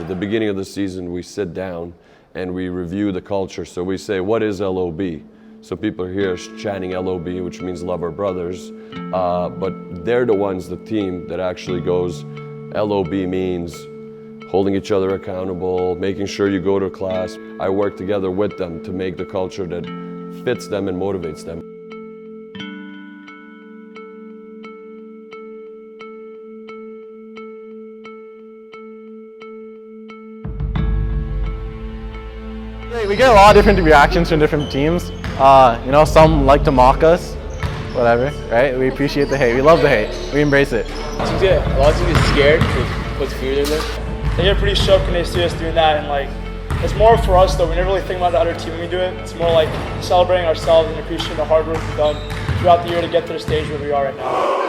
the beginning of the season, we sit down and we review the culture. So we say, what is LOB? So people hear us chanting LOB, which means love our brothers, but they're the ones, the team, that actually goes, LOB means holding each other accountable, making sure you go to class. I work together with them to make the culture that fits them and motivates them. We get a lot of different reactions from different teams. You know, some like to mock us, whatever, right? We appreciate the hate. We love the hate. We embrace it. A lot of teams get scared because it puts fear in them. They get pretty shook when they see us doing that, and like, it's more for us though. We never really think about the other team when we do it. It's more like celebrating ourselves and appreciating the hard work we've done throughout the year to get to the stage where we are right now.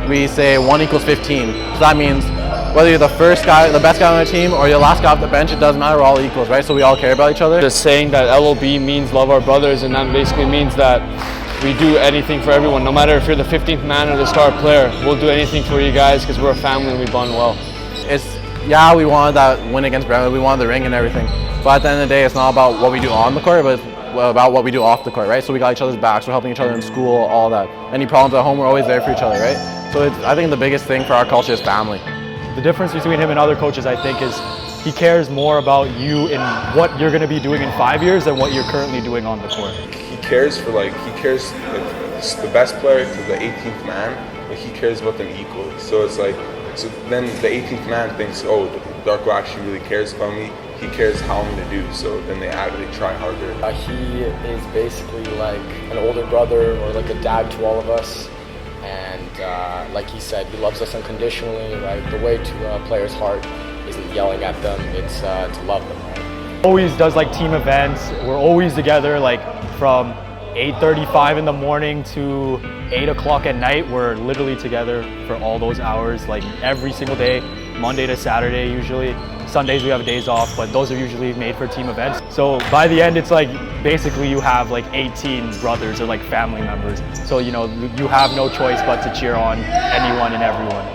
We say 1 equals 15. So that means whether you're the first guy, the best guy on the team, or you're the last guy off the bench, it doesn't matter, we're all equals, right? So we all care about each other. Just saying that LOB means love our brothers, and that basically means that we do anything for everyone. No matter if you're the 15th man or the star player, we'll do anything for you guys because we're a family and we bond well. Yeah, we wanted that win against Brown, we wanted the ring and everything. But at the end of the day, it's not about what we do on the court, but about what we do off the court, right? So we got each other's backs, we're helping each other in school, all that. Any problems at home, we're always there for each other, right? So I think the biggest thing for our culture is family. The difference between him and other coaches, I think, is he cares more about you and what you're going to be doing in 5 years than what you're currently doing on the court. He cares the best player to the 18th man, but he cares about them equally. So it's like, so then the 18th man thinks, oh, Darko actually really cares about me. He cares how I'm going to do, so then they try harder. He is basically like an older brother or like a dad to all of us. And like he said, he loves us unconditionally, right? The way to a player's heart isn't yelling at them, it's to love them, right? Always does like team events. We're always together, like from 8:35 in the morning to 8 o'clock at night. We're literally together for all those hours, like every single day, Monday to Saturday usually. Sundays we have days off, but those are usually made for team events. So by the end, it's like basically you have like 18 brothers or like family members. So you know, you have no choice but to cheer on anyone and everyone.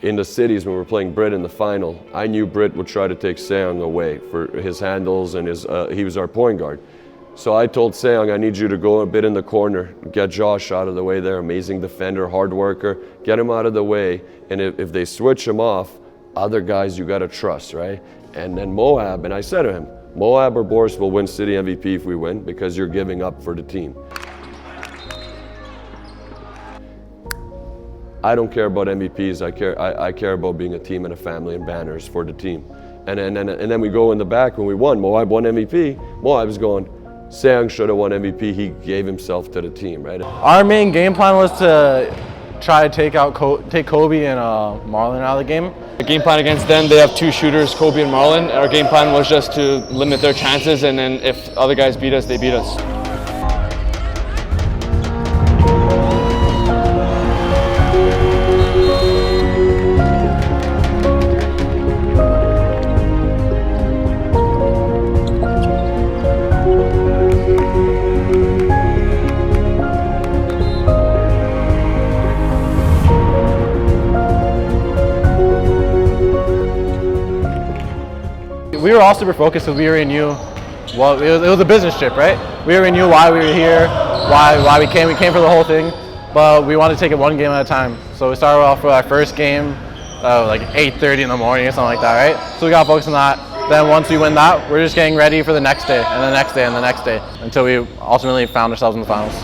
In the cities, when we were playing Britt in the final, I knew Britt would try to take Seong away for his handles and he was our point guard. So I told Seong, I need you to go a bit in the corner, get Josh out of the way there, amazing defender, hard worker, get him out of the way, and if they switch him off, other guys you gotta trust, right? And then Moab, and I said to him, Moab or Boris will win city MVP if we win because you're giving up for the team. I don't care about MVPs, I care about being a team and a family and banners for the team. And then we go in the back when we won, Moab won MVP, Moab's going, Seong should have won MVP, he gave himself to the team, right? Our main game plan was to try to take Kobe and Marlon out of the game. The game plan against them, they have two shooters, Kobe and Marlon. Our game plan was just to limit their chances, and then if other guys beat us, they beat us. We were all super focused because we already knew, well, it was a business trip, right? We already knew why we were here, why we came. We came for the whole thing, but we wanted to take it one game at a time. So we started off with our first game, like 8:30 in the morning or something like that, right? So we got focused on that. Then once we win that, we're just getting ready for the next day, and the next day, and the next day, until we ultimately found ourselves in the finals.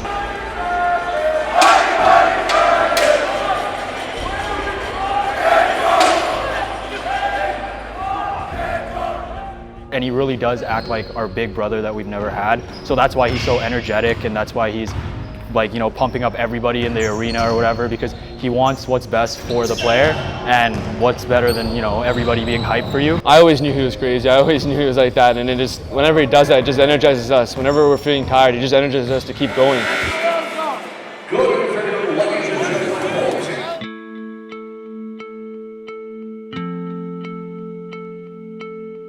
And he really does act like our big brother that we've never had. So that's why he's so energetic, and that's why he's like, you know, pumping up everybody in the arena or whatever, because he wants what's best for the player, and what's better than, you know, everybody being hyped for you. I always knew he was crazy. I always knew he was like that, and it just, whenever he does that, it just energizes us. Whenever we're feeling tired, he just energizes us to keep going.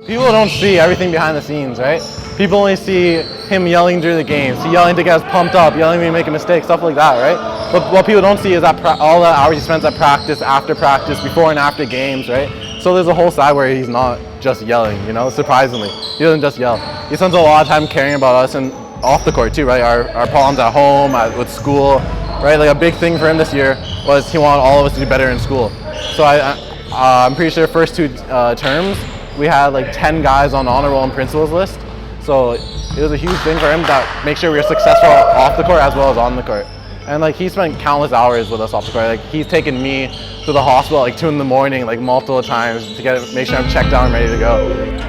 People don't see everything behind the scenes, right? People only see him yelling during the games, yelling to get us pumped up, yelling when we make a mistake, stuff like that, right? But what people don't see is that all the hours he spends at practice, after practice, before and after games, right? So there's a whole side where he's not just yelling, you know, surprisingly. He doesn't just yell. He spends a lot of time caring about us and off the court too, right? Our problems at home, with school, right? Like a big thing for him this year was he wanted all of us to do better in school. So I'm pretty sure first two terms, we had like 10 guys on honor roll and principals list. So it was a huge thing for him to make sure we were successful off the court as well as on the court. And like he spent countless hours with us off the court. Like he's taken me to the hospital like 2 in the morning, like multiple times to make sure I'm checked out and ready to go.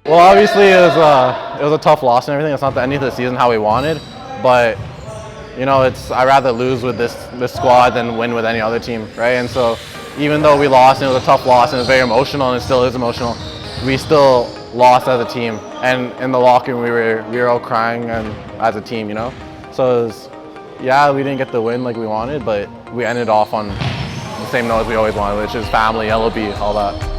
Well, obviously it was a tough loss and everything. It's not the ending of the season how we wanted, but you know, I'd rather lose with this squad than win with any other team, right? And so even though we lost and it was a tough loss and it was very emotional and it still is emotional, we still lost as a team. And in the locker room we were all crying and as a team, you know. So it was, yeah, we didn't get the win like we wanted, but we ended off on the same note as we always wanted, which is family, LOB, all that.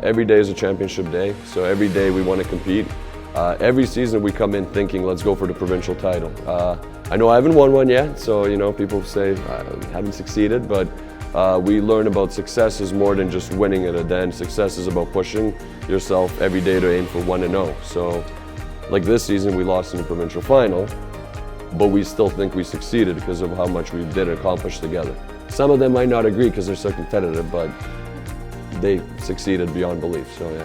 Every day is a championship day, so every day we want to compete. Every season we come in thinking, let's go for the provincial title. I know I haven't won one yet, so you know, people say I haven't succeeded, but we learn about success is more than just winning at a den. Success is about pushing yourself every day to aim for 1-0. So like this season we lost in the provincial final, but we still think we succeeded because of how much we did accomplish together. Some of them might not agree because they're so competitive, but they succeeded beyond belief, so yeah.